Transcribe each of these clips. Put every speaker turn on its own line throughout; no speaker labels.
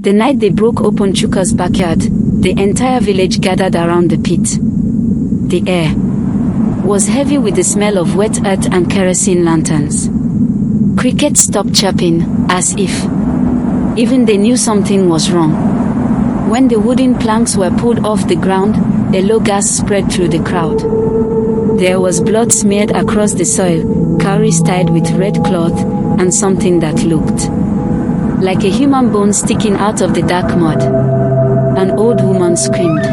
The night they broke open Chuka's backyard, the entire village gathered around the pit. The air was heavy with the smell of wet earth and kerosene lanterns. Crickets stopped chirping, as if even they knew something was wrong. When the wooden planks were pulled off the ground, a low gas spread through the crowd. There was blood smeared across the soil, cowries tied with red cloth, and something that looked like a human bone sticking out of the dark mud. An old woman screamed.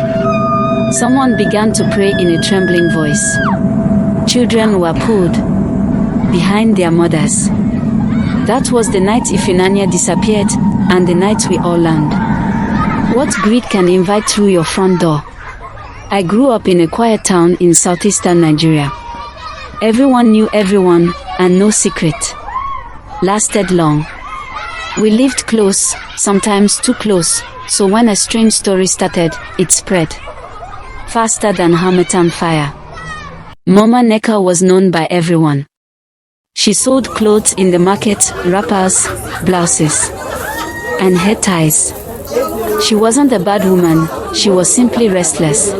Someone began to pray in a trembling voice. Children were pulled behind their mothers. That was the night Ifunanya disappeared, and the night we all learned what greed can invite through your front door. I grew up in a quiet town in southeastern Nigeria. Everyone knew everyone, and no secret lasted long. We lived close, sometimes too close, so when a strange story started, it spread faster than Harmattan fire. Mama Neka was known by everyone. She sold clothes in the market, wrappers, blouses, and head ties. She wasn't a bad woman, she was simply restless.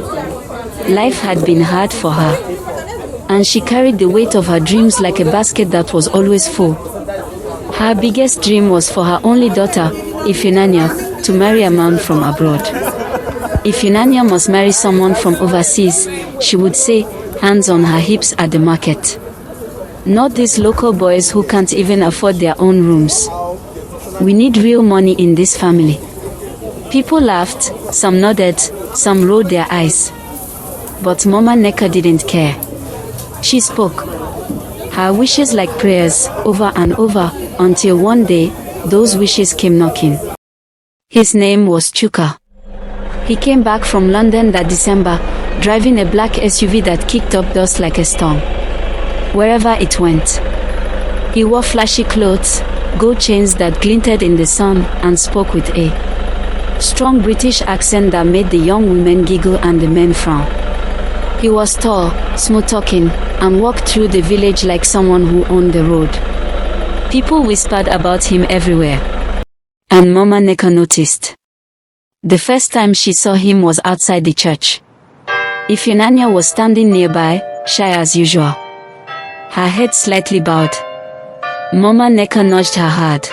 Life had been hard for her, and she carried the weight of her dreams like a basket that was always full. Her biggest dream was for her only daughter, Ifunanya, to marry a man from abroad. Ifunanya must marry someone from overseas, she would say, hands on her hips at the market. Not these local boys who can't even afford their own rooms. We need real money in this family. People laughed, some nodded, some rolled their eyes. But Mama Neka didn't care. She spoke her wishes like prayers, over and over, until one day, those wishes came knocking. His name was Chuka. He came back from London that December, driving a black SUV that kicked up dust like a storm. Wherever it went, he wore flashy clothes, gold chains that glinted in the sun, and spoke with a strong British accent that made the young women giggle and the men frown. He was tall, smooth-talking, and walked through the village like someone who owned the road. People whispered about him everywhere. And Mama Neka noticed. The first time she saw him was outside the church. Ifunanya was standing nearby, shy as usual, her head slightly bowed. Mama Neka nudged her hard.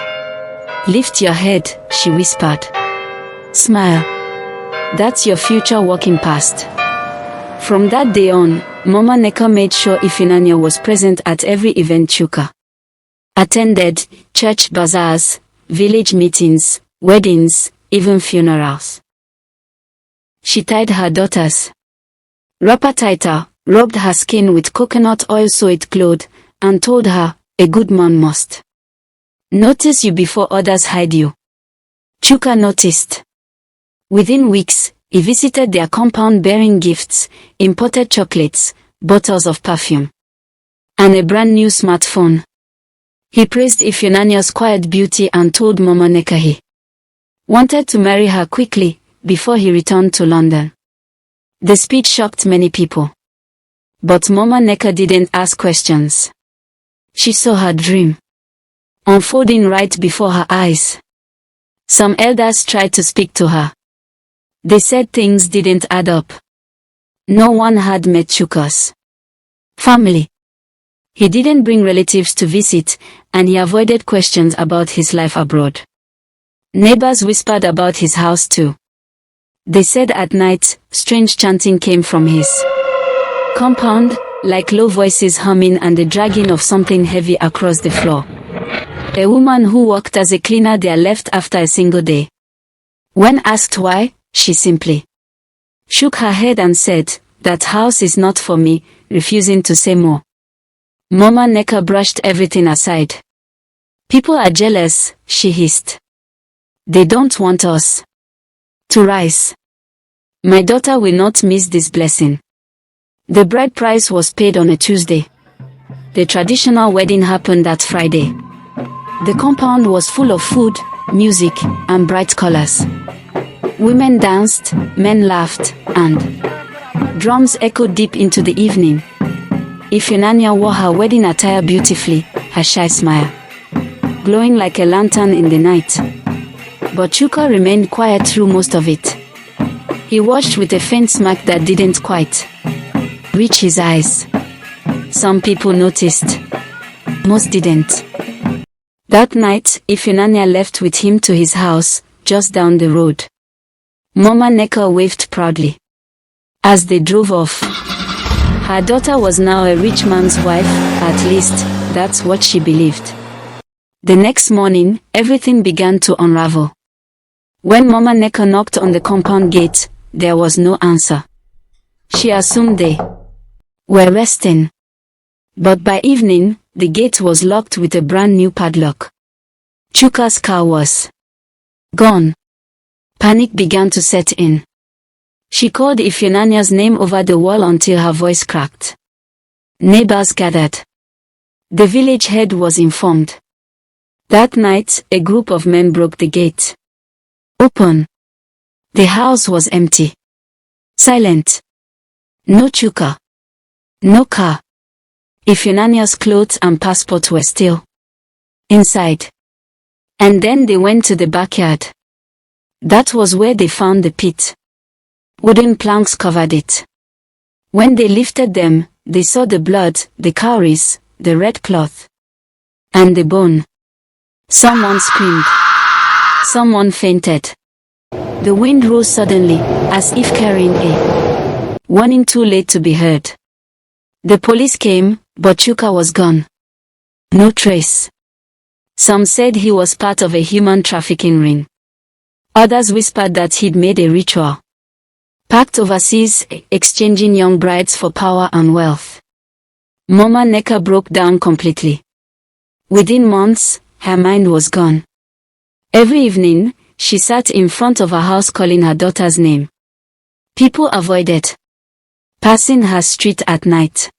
"Lift your head," she whispered. "Smile. That's your future walking past." From that day on, Mama Neka made sure Ifunanya was present at every event Chuka attended, church bazaars, village meetings, weddings, even funerals. She tied her daughter's wrapper tighter, rubbed her skin with coconut oil so it glowed, and told her, "A good man must notice you before others hide you." Chuka noticed. Within weeks, he visited their compound bearing gifts, imported chocolates, bottles of perfume, and a brand new smartphone. He praised Ifunanya's quiet beauty and told Mama Neka he wanted to marry her quickly, before he returned to London. The speech shocked many people. But Mama Neka didn't ask questions. She saw her dream unfolding right before her eyes. Some elders tried to speak to her. They said things didn't add up. No one had met Chuka's family. He didn't bring relatives to visit, and he avoided questions about his life abroad. Neighbors whispered about his house too. They said at night, strange chanting came from his compound, like low voices humming and the dragging of something heavy across the floor. A woman who worked as a cleaner there left after a single day. When asked why, she simply shook her head and said, "That house is not for me," refusing to say more. Mama Neka brushed everything aside. "People are jealous," she hissed. "They don't want us to rise. My daughter will not miss this blessing." The bride price was paid on a Tuesday. The traditional wedding happened that Friday. The compound was full of food, music, and bright colors. Women danced, men laughed, and drums echoed deep into the evening. Ifunanya wore her wedding attire beautifully, her shy smile glowing like a lantern in the night. But Chuka remained quiet through most of it. He watched with a faint smirk that didn't quite reach his eyes. Some people noticed. Most didn't. That night, Ifunanya left with him to his house, just down the road. Mama Nneka waved proudly. As they drove off, her daughter was now a rich man's wife, at least, that's what she believed. The next morning, everything began to unravel. When Mama Nneka knocked on the compound gate, there was no answer. She assumed they were resting. But by evening, the gate was locked with a brand new padlock. Chuka's car was gone. Panic began to set in. She called Ifunanya's name over the wall until her voice cracked. Neighbors gathered. The village head was informed. That night, a group of men broke the gate open. The house was empty. Silent. No Chuka. No car. Ifunanya's clothes and passport were still inside. And then they went to the backyard. That was where they found the pit. Wooden planks covered it. When they lifted them, they saw the blood, the cowries, the red cloth, and the bone. Someone screamed. Someone fainted. The wind rose suddenly, as if carrying a warning too late to be heard. The police came, but Chuka was gone. No trace. Some said he was part of a human trafficking ring. Others whispered that he'd made a ritual. Packed overseas, exchanging young brides for power and wealth. Mama Nneka broke down completely. Within months, her mind was gone. Every evening, she sat in front of her house calling her daughter's name. People avoided passing her street at night.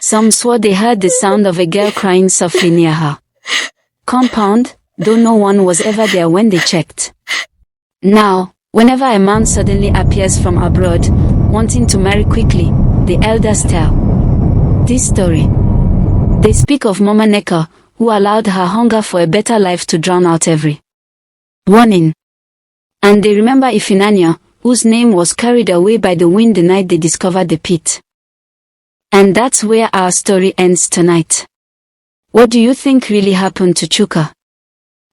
Some swore they heard the sound of a girl crying softly near her compound, though no one was ever there when they checked. Now, whenever a man suddenly appears from abroad, wanting to marry quickly, the elders tell this story. They speak of Mama Nneka, who allowed her hunger for a better life to drown out every warning. And they remember Ifunanya, whose name was carried away by the wind the night they discovered the pit. And that's where our story ends tonight. What do you think really happened to Chuka?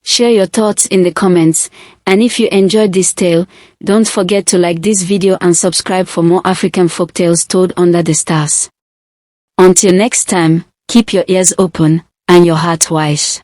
Share your thoughts in the comments, and if you enjoyed this tale, don't forget to like this video and subscribe for more African folktales told under the stars. Until next time, keep your ears open and your heart wise.